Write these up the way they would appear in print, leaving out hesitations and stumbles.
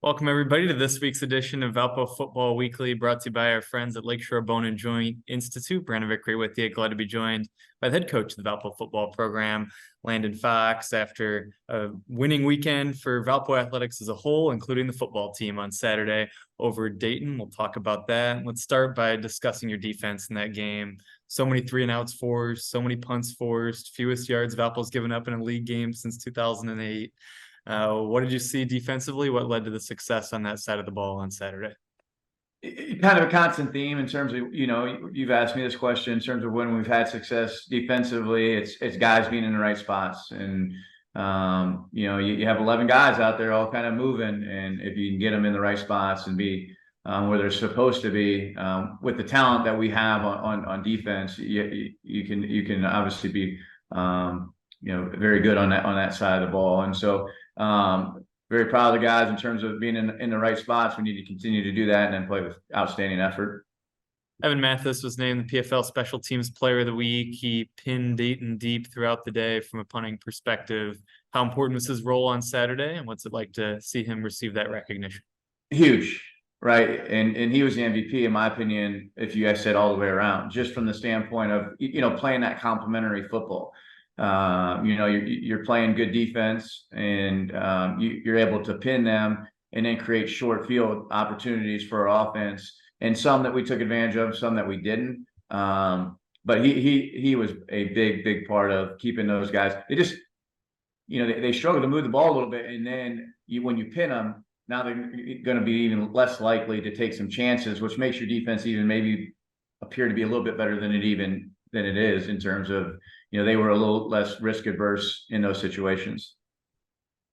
Welcome, everybody, to this week's edition of Valpo Football Weekly, brought to you by our friends at Lakeshore Bone and Joint Institute. Brandon Vickery with you. Glad to be joined by the head coach of the Valpo football program, Landon Fox, after a winning weekend for Valpo Athletics as a whole, including the football team on Saturday over Dayton. We'll talk about that. Let's start by discussing your defense in that game. So many 3-and-outs forced, so many punts forced, fewest yards Valpo's given up in a league game since 2008. What did you see defensively? What led to the success on that side of the ball on Saturday? Kind of a constant theme in terms of, you've asked me this question in terms of when we've had success defensively. It's guys being in the right spots. And, you have 11 guys out there all kind of moving. And if you can get them in the right spots and be where they're supposed to be, with the talent that we have on defense, you can obviously be, very good on that side of the ball. And so, very proud of the guys in terms of being in the right spots. We need to continue to do that and then play with outstanding effort. Evan Matthys was named the PFL Special Teams Player of the Week. He pinned Dayton deep throughout the day from a punting perspective. How important was his role on Saturday, and what's it like to see him receive that recognition? Huge, right? And he was the MVP, in my opinion, if you guys said all the way around, just from the standpoint of, playing that complementary football. You're playing good defense, and you're able to pin them and then create short field opportunities for our offense, and some that we took advantage of, some that we didn't. But he was a big part of keeping those guys. They just, they struggle to move the ball a little bit, and then when you pin them, now they're going to be even less likely to take some chances, which makes your defense even maybe appear to be a little bit better than it is in terms of, they were a little less risk adverse in those situations.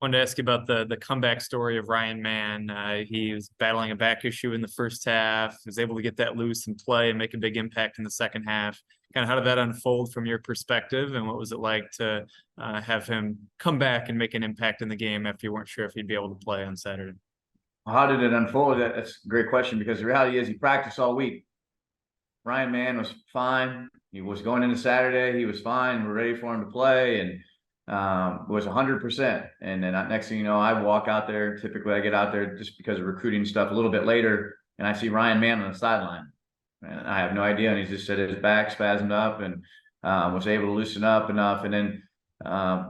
I wanted to ask you about the comeback story of Ryan Mann. He was battling a back issue in the first half, was able to get that loose and play and make a big impact in the second half. Kind of how did that unfold from your perspective, and what was it like to have him come back and make an impact in the game after you weren't sure if he'd be able to play on Saturday? How did it unfold? That's a great question, because the reality is he practiced all week. Ryan Mann was fine. He was going into Saturday. He was fine. We're ready for him to play, and was 100%. And then next thing you know, I walk out there. Typically, I get out there just because of recruiting stuff a little bit later, and I see Ryan Mann on the sideline. And I have no idea. And he just said his back spasmed up and was able to loosen up enough. And then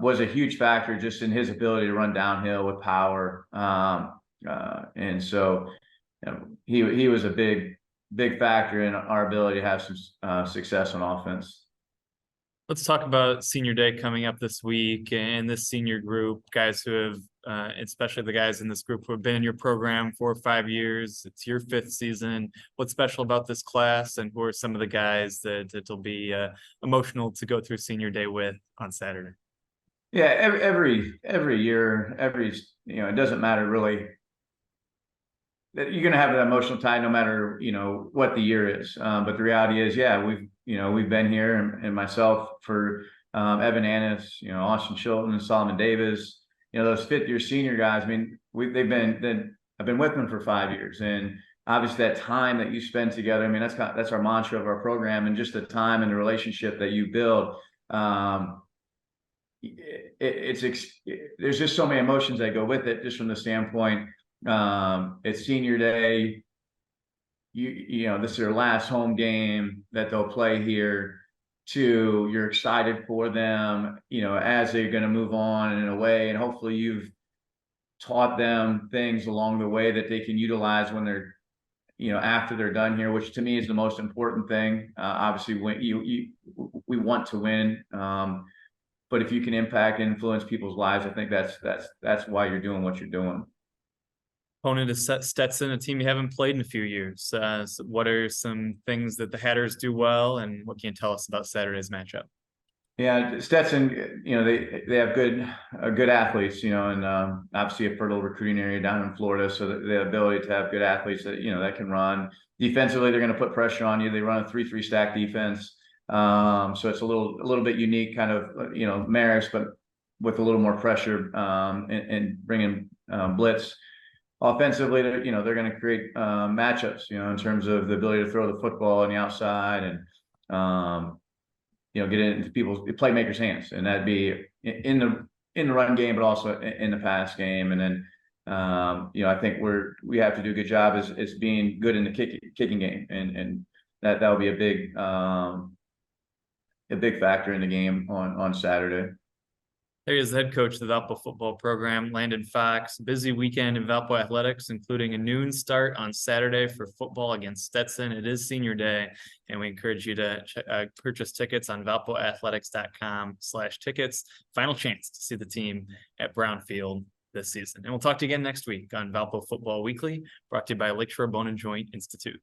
was a huge factor just in his ability to run downhill with power. And so he was a big factor in our ability to have some success on offense. Let's talk about senior day coming up this week and this senior group, guys who have, especially the guys in this group who have been in your program 4 or 5 years. It's your 5th season. What's special about this class, and who are some of the guys that it'll be emotional to go through senior day with on Saturday? Yeah, every year, it doesn't matter really. That you're going to have an emotional tie no matter, what the year is. But the reality is, yeah, we've been here, and myself for Evan Annis, Austin Chilton and Solomon Davis, those 5th-year senior guys. I mean, I've been with them for 5 years, and obviously that time that you spend together. I mean, that's our mantra of our program, and just the time and the relationship that you build. There's just so many emotions that go with it, just from the standpoint. It's senior day. This is their last home game that they'll play here. You're excited for them, as they're going to move on in a way, and hopefully you've taught them things along the way that they can utilize when they're, after they're done here, which to me is the most important thing. Obviously, when we want to win, but if you can impact and influence people's lives, I think that's why you're doing what you're doing. Opponent is Stetson, a team you haven't played in a few years. So what are some things that the Hatters do well, and what can you tell us about Saturday's matchup? Yeah, Stetson, they have good athletes, and obviously a fertile recruiting area down in Florida, so the ability to have good athletes that that can run defensively. They're going to put pressure on you. They run a 3-3 stack defense, so it's a little bit unique, kind of Maris, but with a little more pressure and bringing blitz. Offensively, they're going to create matchups, in terms of the ability to throw the football on the outside and get it into people's playmakers' hands, and that'd be in the run game, but also in the pass game. And then I think we have to do a good job as being good in the kicking game, and that will be a big factor in the game on Saturday. There he is, the head coach of the Valpo football program, Landon Fox. Busy weekend in Valpo Athletics, including a noon start on Saturday for football against Stetson. It is senior day, and we encourage you to purchase tickets on valpoathletics.com/tickets. Final chance to see the team at Brownfield this season. And we'll talk to you again next week on Valpo Football Weekly, brought to you by Lakeshore Bone and Joint Institute.